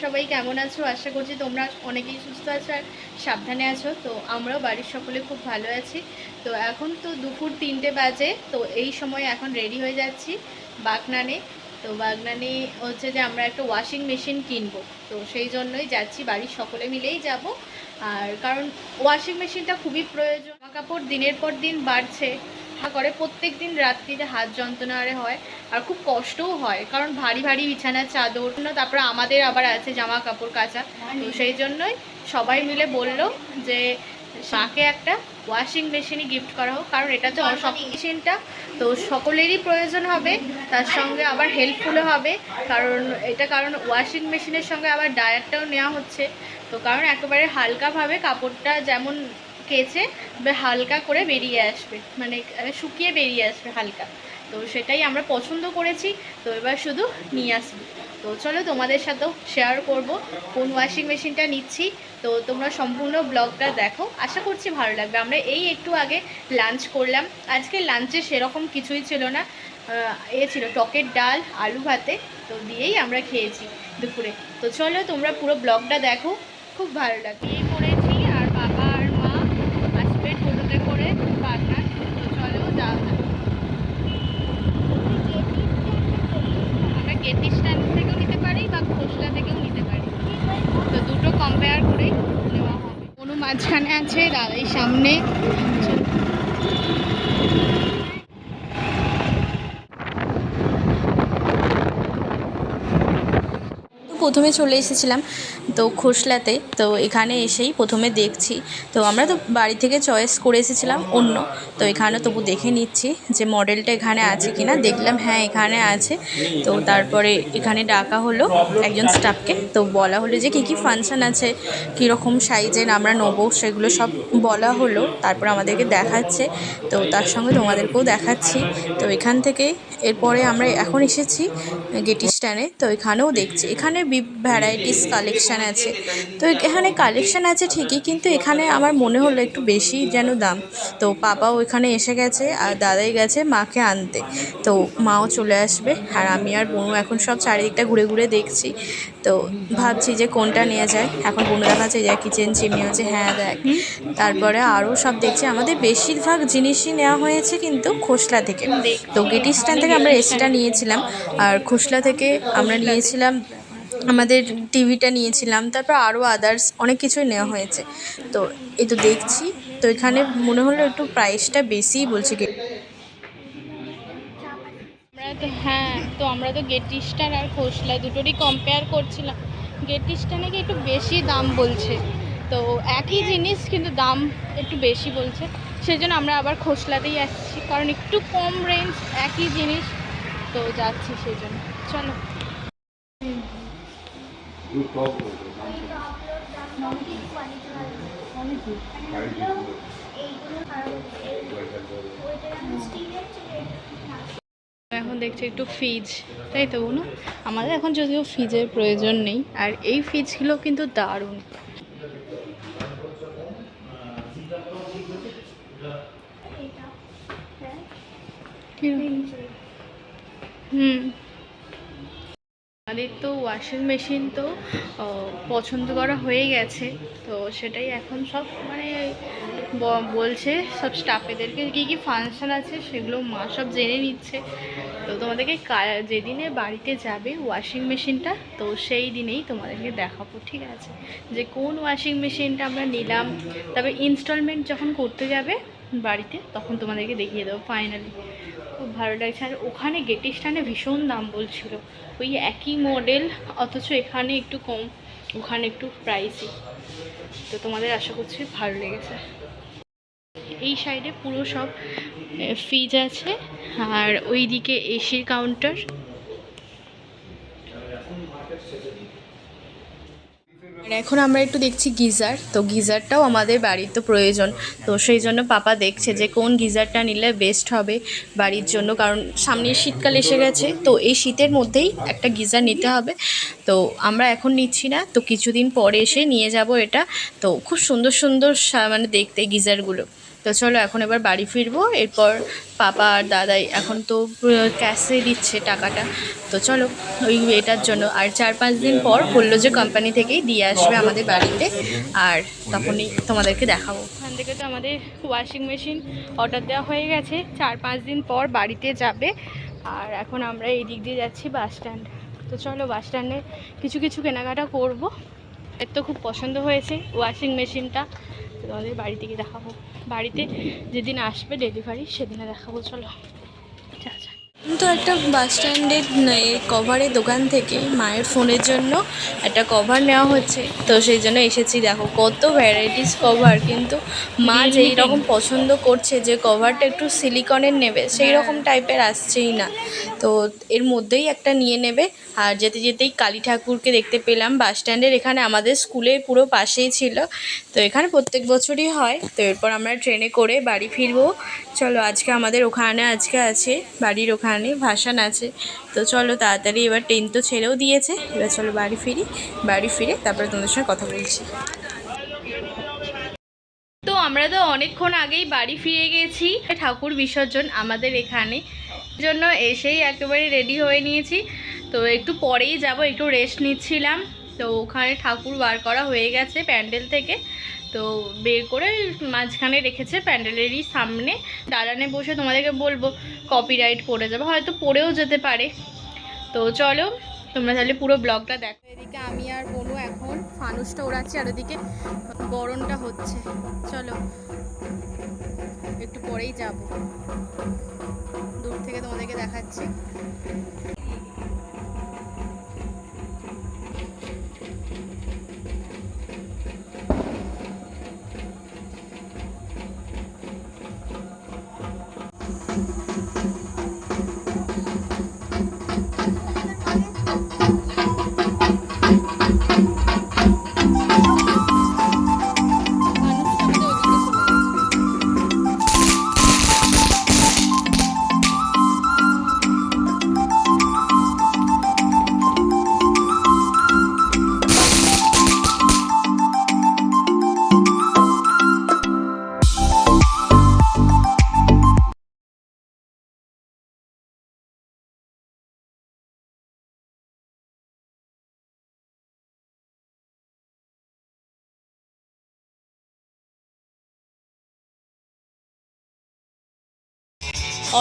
সবাই কেমন আছো? আশা করছি তোমরা অনেকেই সুস্থ আছো আর সাবধানে আছো। তো আমরাও বাড়ির সকলে খুব ভালো আছি। তো এখন তো দুপুর 3টে বাজে। তো এই সময় এখন রেডি হয়ে যাচ্ছি বাগনানে। তো বাগনানে হচ্ছে যে আমরা একটা ওয়াশিং মেশিন কিনবো, তো সেই জন্যই যাচ্ছি, বাড়ির সকলে মিলেই যাব। আর কারণ ওয়াশিং মেশিনটা খুবই প্রয়োজন, জামা কাপড় দিনের পর দিন বাড়ছে, করে প্রত্যেক দিন রাত্রিতে হাত যন্ত্রণা হয় আর খুব কষ্টও হয়, কারণ ভারী ভারী বিছানার চাদর, তারপরে আমাদের আবার আছে জামা কাপড় কাচা। তো সেই জন্যই সবাই মিলে বলল যে মাকে একটা ওয়াশিং মেশিনই গিফট করা হোক, কারণ এটা তো মেশিনটা তো সকলেরই প্রয়োজন হবে, তার সঙ্গে আবার হেল্পফুলও হবে। কারণ ওয়াশিং মেশিনের সঙ্গে আবার ডায়ারটাও নেওয়া হচ্ছে। তো কারণ একেবারে হালকাভাবে কাপড়টা যেমন কেচে হালকা করে বেরিয়ে আসবে, মানে শুকিয়ে বেরিয়ে আসবে হালকা। তো সেটাই আমরা পছন্দ করেছি। তো এবার শুধু নিয়ে আসবো। তো চলো তোমাদের সাথেও শেয়ার করব কোন ওয়াশিং মেশিনটা নিচ্ছি। তো তোমরা সম্পূর্ণ ব্লগটা দেখো, আশা করছি ভালো লাগবে। আমরা এই একটু আগে লাঞ্চ করলাম। আজকে লাঞ্চে সেরকম কিছুই ছিল না, ছিল টকের ডাল আলু ভাতে, তো দিয়েই আমরা খেয়েছি দুপুরে। তো চলো তোমরা পুরো ব্লগটা দেখো, খুব ভালো লাগবে। এই করেছি আর বাবা আর মা আসবে টোটোতে করে বাগনান। তো চলো যাওয়া যাক। আমরা গেটি স্ট্যান্ড থেকেও নিতে পারি বা খোসলা থেকেও নিতে পারি, তো দুটো কম্পেয়ার করেই নেওয়া হবে। কোনো মাঝখানে আছে, দাদাই সামনে। প্রথমে চলে এসেছিলাম তো খোসলাতে। তো এখানে এসেই প্রথমে দেখছি, তো আমরা তো বাড়ি থেকে চয়েস করে এসেছিলাম অন্য। তো এখানে তবু দেখে নিচ্ছি যে মডেলটা এখানে আছে কিনা। দেখলাম হ্যাঁ এখানে আছে। তো তারপরে এখানে ডাকা হলো একজন স্টাফকে, তো বলা হলো যে কী কী ফাংশান আছে, কীরকম সাইজের আমরা নেবো, সেগুলো সব বলা হলো। তারপর আমাদেরকে দেখাচ্ছে, তো তার সঙ্গে তোমাদেরকেও দেখাচ্ছি। তো এখান থেকে এরপরে আমরা এখন এসেছি গেটি স্ট্যান্ডে। তো এখানেও দেখছি, এখানে ভ্যারাইটিস কালেকশান আছে। তো এখানে কালেকশান আছে ঠিকই, কিন্তু এখানে আমার মনে হলো একটু বেশি যেন দাম। তো পাপাও এখানে এসে গেছে আর দাদাই গেছে মাকে আনতে। তো মাও চলে আসবে আর আমি আর বোনু এখন সব চারিদিকটা ঘুরে ঘুরে দেখছি। তো ভাবছি যে কোনটা নেওয়া যায়। এখন বোনু দেখাচ্ছে যে কিচেন চিমনি হচ্ছে, হ্যাঁ দেখ। তারপরে আরও সব দেখছি। আমাদের বেশিরভাগ জিনিসই নেওয়া হয়েছে কিন্তু খোসলা থেকে। তো গেটি স্ট্যান্ড থেকে আমরা এসিটা নিয়েছিলাম, আর খোসলা থেকে আমরা নিয়েছিলাম আমাদের টিভিটা নিয়েছিলাম, তারপর আরও আদার্স অনেক কিছুই নেওয়া হয়েছে। তো এই তো দেখছি, তো এখানে মনে হলো একটু প্রাইসটা বেশিই বলছে। আমরা তো গেটি স্ট্যান্ড আর খোসলা দুটোরই কম্পেয়ার করছিলাম। গেটি স্ট্যান্ডে কি একটু বেশি দাম বলছে, তো একই জিনিস কিন্তু দাম একটু বেশি বলছে। সেই জন্য আমরা আবার খোসলাতেই আসছি, কারণ একটু কম রেঞ্জ একই জিনিস, তো যাচ্ছি সেই জন্য। চলো। এখন দেখছি একটু ফ্রিজ, তাই তো বলুন। আমাদের এখন যদিও ফ্রিজের প্রয়োজন নেই, আর এই ফ্রিজগুলো কিন্তু দারুণ। আমাদের তো ওয়াশিং মেশিন তো পছন্দ করা হয়ে গেছে। তো সেটাই এখন সব মানে বলছে সব স্টাফেদেরকে কী কী ফাংশান আছে সেগুলো মা সব জেনে নিচ্ছে। তো তোমাদেরকে যেদিনে বাড়িতে যাবে ওয়াশিং মেশিনটা, তো সেই দিনেই তোমাদেরকে দেখাবো, ঠিক আছে, যে কোন ওয়াশিং মেশিনটা আমরা নিলাম। তবে ইনস্টলমেন্ট যখন করতে যাবে বাড়িতে তখন তোমাদেরকে দেখিয়ে দেবো ফাইনালি। খুব ভালো লাগছে। আর ওখানে গেটি স্ট্যান্ডে ভীষণ দাম বলছিল, ওই একই মডেল, অথচ এখানে একটু কম, ওখানে একটু প্রাইসই। তো তোমাদের আশা করছি ভালো লেগেছে। এই সাইডে পুরো সব ফ্রিজ আছে, আর ওই দিকে এসির কাউন্টার। আর এখন আমরা একটু দেখছি গিজার। তো গিজারটাও আমাদের বাড়ির তো প্রয়োজন, তো সেই জন্য পাপা দেখছে যে কোন গিজারটা নিলে বেস্ট হবে বাড়ির জন্য, কারণ সামনে শীতকাল এসে গেছে। তো এই শীতের মধ্যেই একটা গিজার নিতে হবে। তো আমরা এখন নিচ্ছি না, তো কিছুদিন পরে এসে নিয়ে যাব এটা। তো খুব সুন্দর সুন্দর মানে দেখতে গিজারগুলো। তো চলো এখন এবার বাড়ি ফিরবো। এরপর পাপা আর দাদাই এখন তো ক্যাশে দিচ্ছে টাকাটা। তো চলো ওই এটার জন্য আর 4-5 দিন পর বললো যে কোম্পানি থেকেই দিয়ে আসবে আমাদের বাড়িতে, আর তখনই তোমাদেরকে দেখাবো। ওখান থেকে তো আমাদের ওয়াশিং মেশিন অর্ডার দেওয়া হয়ে গেছে, 4-5 দিন পর বাড়িতে যাবে। আর এখন আমরা এই দিক দিয়ে যাচ্ছি বাস স্ট্যান্ড। তো চলো বাস স্ট্যান্ডে কিছু কিছু কেনাকাটা করবো। এর তো খুব পছন্দ হয়েছে ওয়াশিং মেশিনটা, তোমাদের বাড়ি থেকে দেখাবো। বাড়িতে যেদিন আসবে ডেলিভারি সেদিনে দেখাবো। চলো আচ্ছা আচ্ছা। তো একটা বাস স্ট্যান্ডের কভারের দোকান থেকে মায়ের ফোনের জন্য একটা কভার নেওয়া হচ্ছে, তো সেই জন্য এসেছি। দেখো কত ভ্যারাইটিস কভার, কিন্তু মা যেই রকম পছন্দ করছে যে কভারটা একটু সিলিকনের নেবে সেই রকম টাইপের আসছেই না, তো এর মধ্যেই একটা নিয়ে নেবে। আর যেতে যেতেই কালী ঠাকুরকে দেখতে পেলাম বাস স্ট্যান্ডের এখানে, আমাদের স্কুলের পুরো পাশেই ছিল, তো এখানে প্রত্যেক বছরই হয়। তো এরপর আমরা ট্রেনে করে বাড়ি ফিরবো। চলো আজকে আমাদের ওখানে আজকে আছে বাড়ির ওখানে ভাসান আছে, তো চলো তাড়াতাড়ি এবার ট্রেন তো ছেড়েও দিয়েছে, এবার চলো বাড়ি ফিরি। বাড়ি ফিরে তারপরে তোমাদের সঙ্গে কথা বলছি। তো আমরা তো অনেকক্ষণ আগেই বাড়ি ফিরে গেছি। ঠাকুর বিসর্জন আমাদের এখানে, জন্য এসেই একেবারে রেডি হয়ে নিয়েছি। তো একটু পরেই যাব, একটু রেস্ট নিচ্ছিলাম। তো ওখানে ঠাকুর বার করা হয়ে গেছে প্যান্ডেল থেকে, তো বের করে মাঝখানে রেখেছে প্যান্ডেলেরই সামনে। দালানে বসে তোমাদেরকে বলবো, কপিরাইট পড়ে যাবে, হয়তো পড়েও যেতে পারে। তো চলো তোমরা তাহলে পুরো ব্লগটা দেখো। এদিকে আমি আর বনু এখন ফানুসটা ওড়াচ্ছি, আর ওদিকে বরণটা হচ্ছে। চলো একটু পরেই যাব, দূর থেকে তোমাদেরকে দেখাচ্ছি।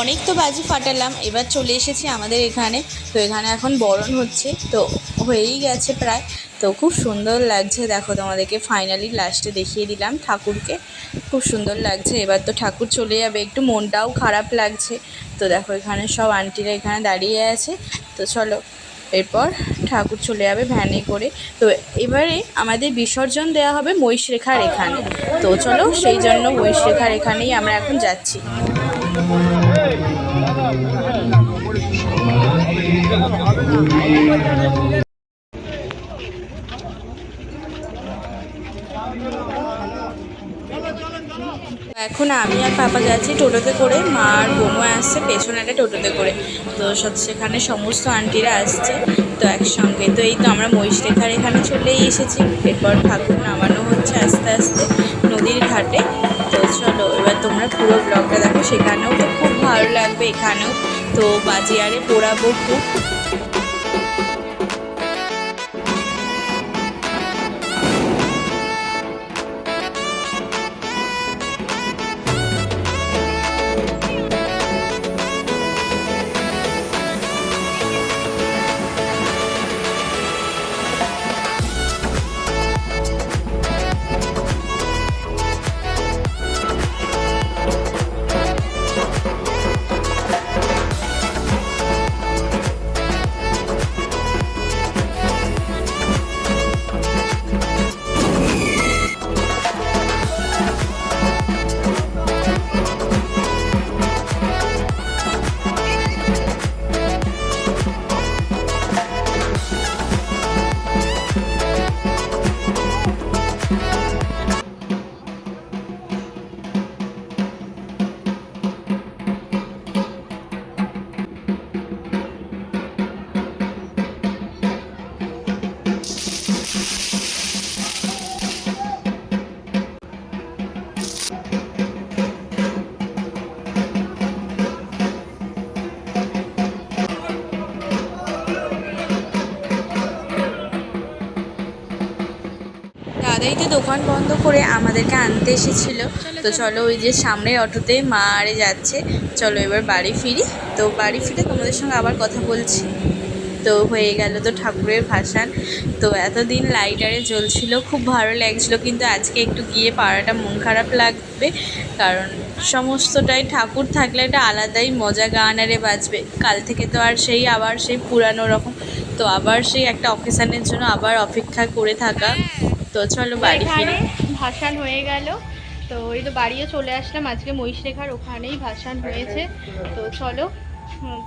অনেক তো বাজি ফাটালাম, এবার চলে এসেছি আমাদের এখানে। তো এখানে এখন বরণ হচ্ছে, তো হয়েই গেছে প্রায়। তো খুব সুন্দর লাগছে, দেখো তোমাদেরকে ফাইনালি লাস্টে দেখিয়ে দিলাম ঠাকুরকে, খুব সুন্দর লাগছে। এবার তো ঠাকুর চলে যাবে, একটু মনটাও খারাপ লাগছে। তো দেখো এখানে সব আন্টিরা এখানে দাঁড়িয়ে আছে। তো চলো এরপর ঠাকুর চলে যাবে ভ্যানে করে। তো এবারে আমাদের বিসর্জন দেওয়া হবে মহিষরেখার এখানে, তো চলো সেই জন্য মহিষরেখার এখানেই আমরা এখন যাচ্ছি। এখন আমি আর পাপা যাচ্ছি টোটোতে করে, মা আর বোনও আসছে পেছনে একটা টোটোতে করে। তো সেখানে সমস্ত আন্টিরা আসছে তো একসঙ্গে। তো এই তো আমরা মহিষরেখার এখানে চলেই এসেছি। এরপর ঠাকুর নামানো হচ্ছে আস্তে আস্তে নদীর ঘাটে। তো চলো এবার তোমরা পুরো ব্লগটা দেখো, সেখানেও তো খুব ভালো লাগবে, এখানেও তো বাজিয়ারে পোড়াবো খুব। দাদাইতে দোকান বন্ধ করে আমাদেরকে আনতে এসেছিল। তো চলো ওই যে সামনের অটোতে মা আরে যাচ্ছে, চলো এবার বাড়ি ফিরি। তো বাড়ি ফিরে তোমাদের সঙ্গে আবার কথা বলছি। তো হয়ে গেল তো ঠাকুরের ভাসান। তো এতদিন লাইটারে জ্বলছিল, খুব ভালো লাগছিল, কিন্তু আজকে একটু গিয়ে পাড়াটা মন খারাপ লাগবে, কারণ সমস্তটাই ঠাকুর থাকলে একটা আলাদাই মজা, গান আরে বাজবে। কাল থেকে তো আর সেই আবার সেই পুরানো রকম, তো আবার সেই একটা অকেশানের জন্য আবার অপেক্ষা করে থাকা। তো চলো বাড়ি ফিরি। ভাসান হয়ে গেল, তো এই তো বাড়িও চলে আসলাম। আজকে মহিষরেখার ওখানেই ভাসান হয়েছে। তো চলো,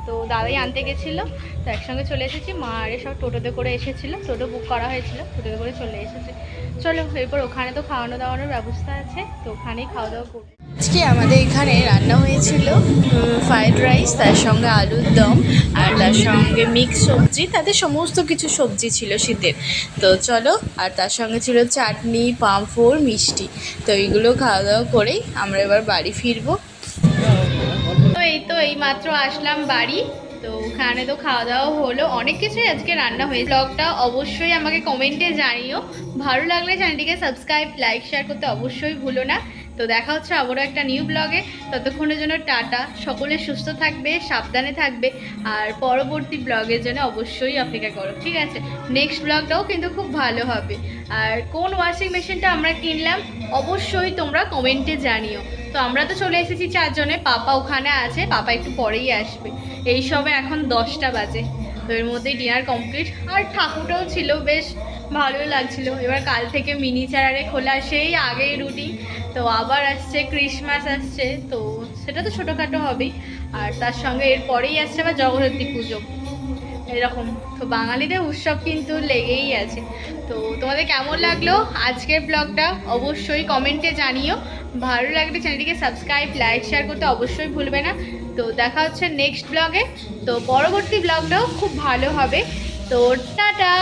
তো দাদাই আনতে গেছিলো, তো একসঙ্গে চলে এসেছি। মা আরে সব টোটোতে করে এসেছিলো, টোটো বুক করা হয়েছিল, টোটোতে করে চলে এসেছে। চলো এরপর ওখানে তো খাওয়ানো দাওয়ানোর ব্যবস্থা আছে, তো ওখানেই খাওয়া দাওয়া করবো। আজকে আমাদের এখানে রান্না হয়েছিল ফ্রাইড রাইস, তার সঙ্গে আলুর দম, আর তার সঙ্গে মিক্স সবজি, তাতে সমস্ত কিছু সবজি ছিল শীতের। তো চলো, আর তার সঙ্গে ছিল চাটনি, পাঁপড়, মিষ্টি। তো এইগুলো খাওয়া দাওয়া করেই আমরা এবার বাড়ি ফিরবো। তো এই তো এই মাত্র আসলাম বাড়ি, তো ওখানে তো খাওয়া দাওয়া হলো, অনেক কিছুই আজকে রান্না হয়েছে। ব্লগটা অবশ্যই আমাকে কমেন্টে জানিও, ভালো লাগলে চ্যানেলটিকে সাবস্ক্রাইব, লাইক, শেয়ার করতে অবশ্যই ভুলো না। তো দেখা হচ্ছে আবারও একটা নিউ ব্লগে, ততক্ষণের জন্য টাটা। সকলে সুস্থ থাকবে, সাবধানে থাকবে, আর পরবর্তী ব্লগের জন্য অবশ্যই অপেক্ষা করো, ঠিক আছে? নেক্সট ব্লগটাও কিন্তু খুব ভালো হবে। আর কোন ওয়াশিং মেশিনটা আমরা কিনলাম অবশ্যই তোমরা কমেন্টে জানিও। তো আমরা তো চলে এসেছি চারজনে, পাপা ওখানে আছে, পাপা একটু পরেই আসবে। এই সবে এখন 10টা বাজে, তো এর মধ্যেই ডিনার কমপ্লিট। আর ঠাকুরটাও ছিল, বেশ ভালোই লাগছিল। এবার কাল থেকে মিনি চারারে খোলা, সেই আগেই রুটিন। তো আবার আসছে ক্রিসমাস আসছে, তো সেটা তো ছোটোখাটো হবেই। আর তার সঙ্গে এরপরেই আসছে আবার জগদ্ধাত্রী পুজো, এরকম। তো বাঙালিদের উৎসব কিন্তু লেগেই আছে। তো তোমাদের কেমন লাগলো আজকের ব্লগটা অবশ্যই কমেন্টে জানিও। ভালো লাগলে চ্যানেলটিকে সাবস্ক্রাইব, লাইক, শেয়ার করতে অবশ্যই ভুলবে না। তো দেখা হচ্ছে নেক্সট ব্লগে, তো পরবর্তী ব্লগটাও খুব ভালো হবে। তো টাটা।